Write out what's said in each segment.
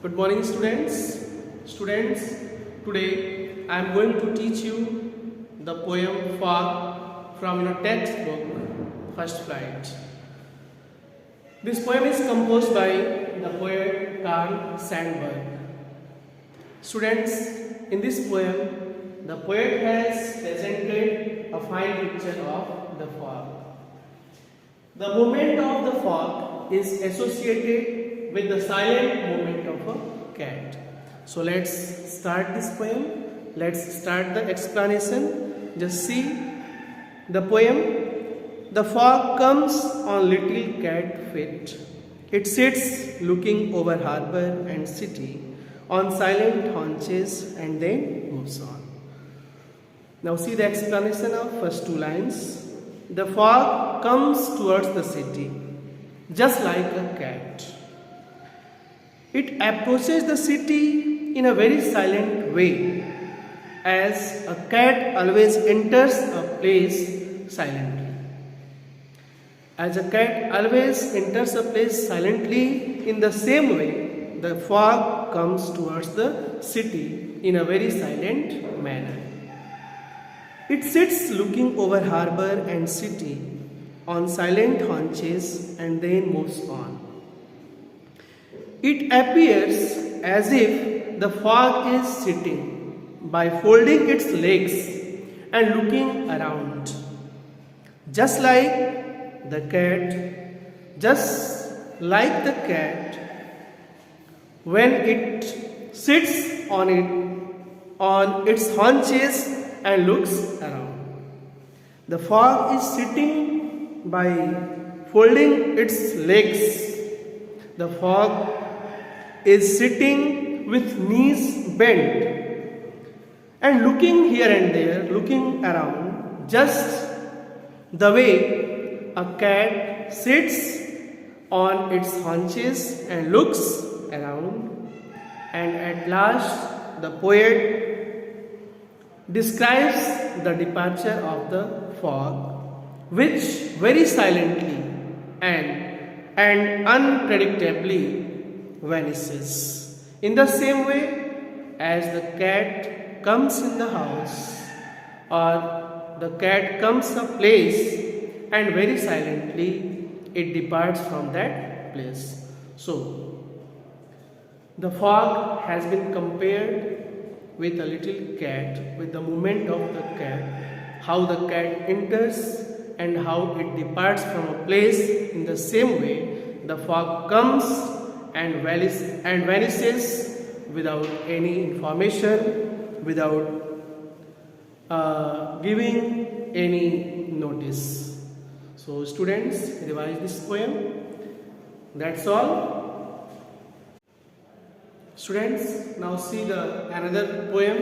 Good morning, students. Students, today I am going to teach you the poem Fog from your textbook First Flight. This poem is composed by the poet Carl Sandburg. Students, in this poem, the poet has presented a fine picture of the fog. The movement of the fog is associated with the silent movement of a cat. So let's start this poem. Let's start the explanation. Just see the poem. The fog comes on little cat feet. It sits looking over harbor and city on silent haunches and then moves on. Now see the explanation of first two lines. The fog comes towards the city just like a cat. It approaches the city in a very silent way, as a cat always enters a place silently. As a cat always enters a place silently, in the same way, the fog comes towards the city in a very silent manner. It sits looking over harbor and city on silent haunches and then moves on. It appears as if the fog is sitting by folding its legs and looking around. Just like the cat, when it sits on its haunches and looks around. The fog is sitting by folding its legs. The fog is sitting with knees bent and looking here and there, looking around, just the way a cat sits on its haunches and looks around. And at last, the poet describes the departure of the fog, which very silently and unpredictably vanishes. In the same way as the cat comes in the house, or the cat comes a place and very silently it departs from that place. So, the fog has been compared with a little cat, with the movement of the cat, how the cat enters and how it departs from a place. In the same way, the fog comes and vanishes without any information, without giving any notice. So students, revise this poem. That's all. Students, now see another poem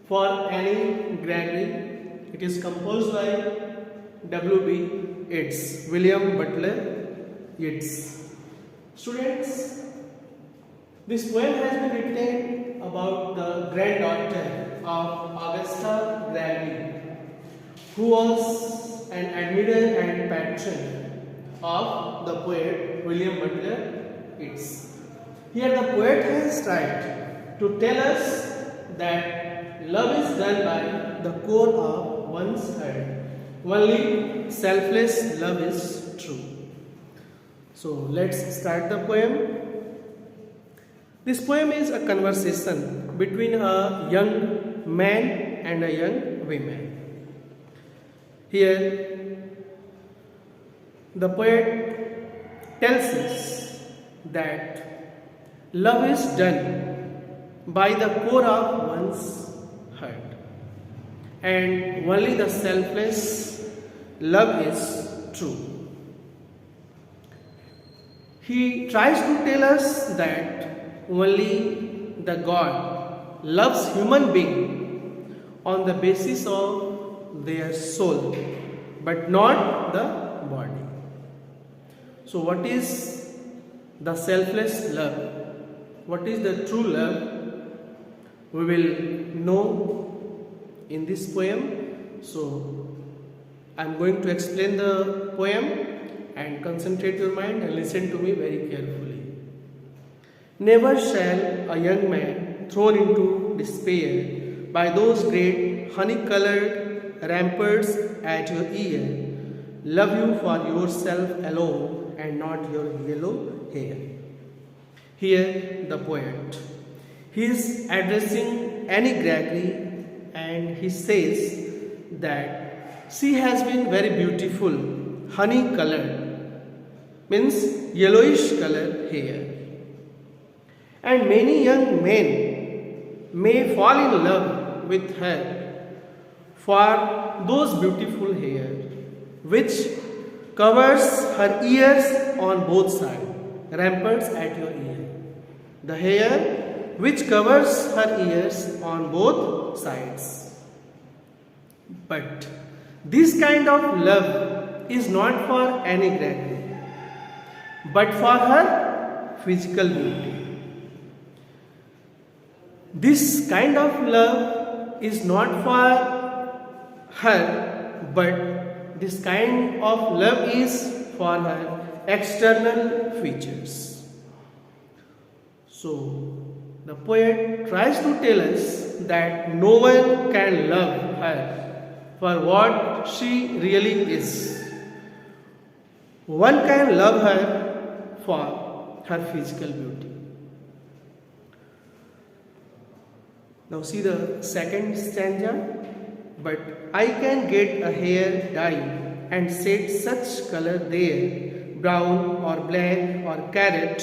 for Annie Gregory. It is composed by W.B. Yeats, William Butler Yeats. Students, this poem has been written about the granddaughter of Augusta Gregory, who was an admirer and patron of the poet William Butler Yeats. Here the poet has tried to tell us that love is done by the core of one's heart. Only selfless love is true. So let's start the poem. This poem is a conversation between a young man and a young woman. Here the poet tells us that love is done by the core of one's heart, and only the selfless love is true. He tries to tell us that only the God loves human being on the basis of their soul, but not the body. So what is the selfless love? What is the true love? We will know in this poem. So I am going to explain the poem and concentrate your mind and listen to me very carefully. Never shall a young man thrown into despair by those great honey-colored ramparts at your ear love you for yourself alone and not your yellow hair. Here the poet. He is addressing Annie Gregory and he says that she has been very beautiful, honey colored, means yellowish color hair. And many young men may fall in love with her for those beautiful hair which covers her ears on both sides, ramparts at your ear. The hair which covers her ears on both sides. But this kind of love is not for Annie Gregory, but for her physical beauty. This kind of love is not for her, but this kind of love is for her external features. So, the poet tries to tell us that no one can love her for what she really is. One can love her for her physical beauty. Now see the second stanza. But I can get a hair dye and set such color there, brown or black or carrot,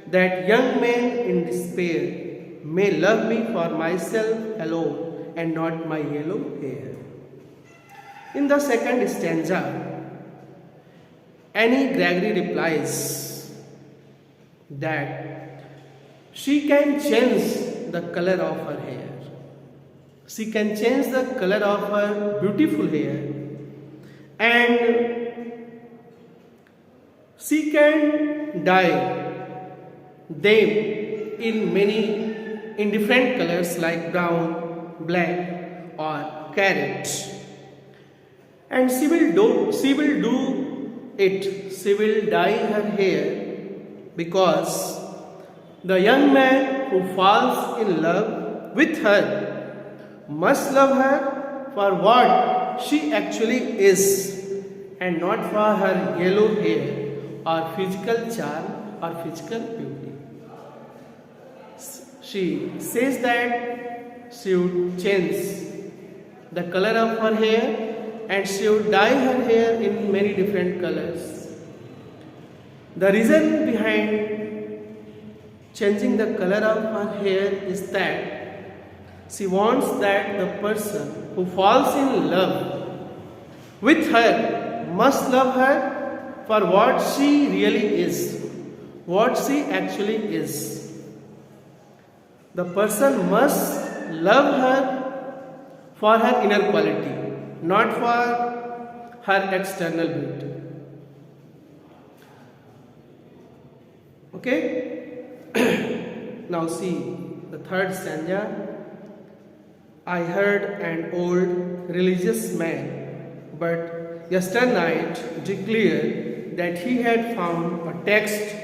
that young men in despair may love me for myself alone and not my yellow hair. In the second stanza, Annie Gregory replies that she can change the color of her hair. She can change the color of her beautiful hair and she can dye them in different colors like brown, black or carrot. And she will do it. She will dye her hair because the young man who falls in love with her must love her for what she actually is and not for her yellow hair or physical charm or physical beauty. She says that she would change the color of her hair and she would dye her hair in many different colors. The reason behind changing the color of her hair is that she wants that the person who falls in love with her must love her for what she really is, what she actually is. The person must love her for her inner quality, not for her external beauty. Okay? Now see the third stanza. I heard an old religious man, but yesternight declared that he had found a text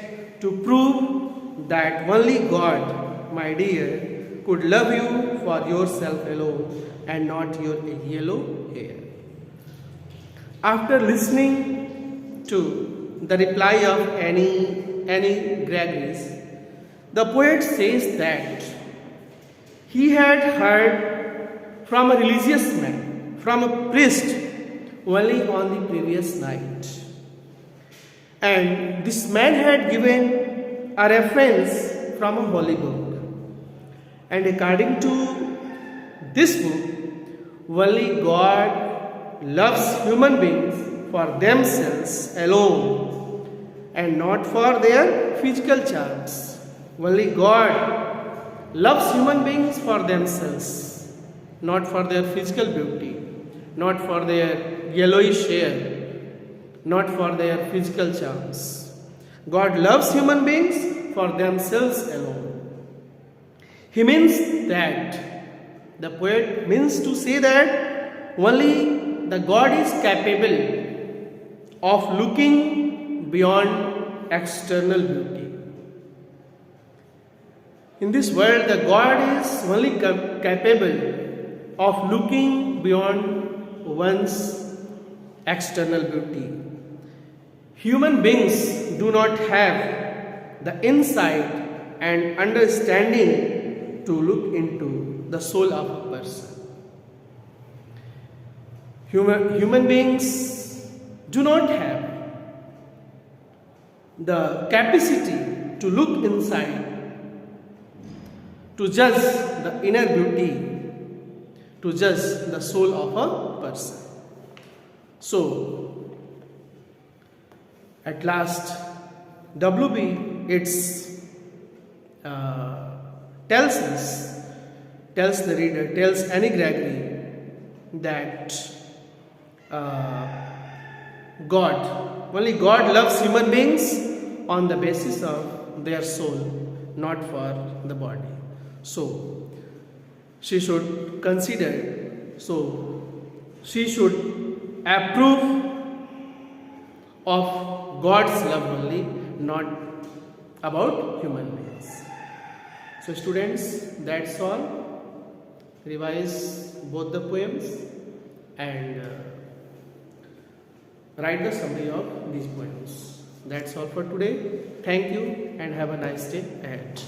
to prove that only God, my dear, could love you for yourself alone and not your yellow hair. After listening to the reply of Annie Gregory, the poet says that he had heard from a religious man, from a priest, only on the previous night. And this man had given a reference from a holy book. And according to this book, only God loves human beings for themselves alone and not for their physical charms. Only God loves human beings for themselves, not for their physical beauty, not for their yellowish hair, not for their physical charms. God loves human beings for themselves alone. He means that, the poet means to say that only the God is capable of looking beyond external beauty. In this world, the God is only capable of looking beyond one's external beauty. Human beings do not have the insight and understanding to look into the soul of a person. Human beings do not have the capacity to look inside, to judge the inner beauty, to judge the soul of a person. So, at last, WB tells the reader, tells Annie Gregory that only God loves human beings on the basis of their soul, not for the body. So, she should approve of God's love only, not about human beings. So students, that's all. Revise both the poems and write the summary of these poems. That's all for today. Thank you and have a nice day ahead.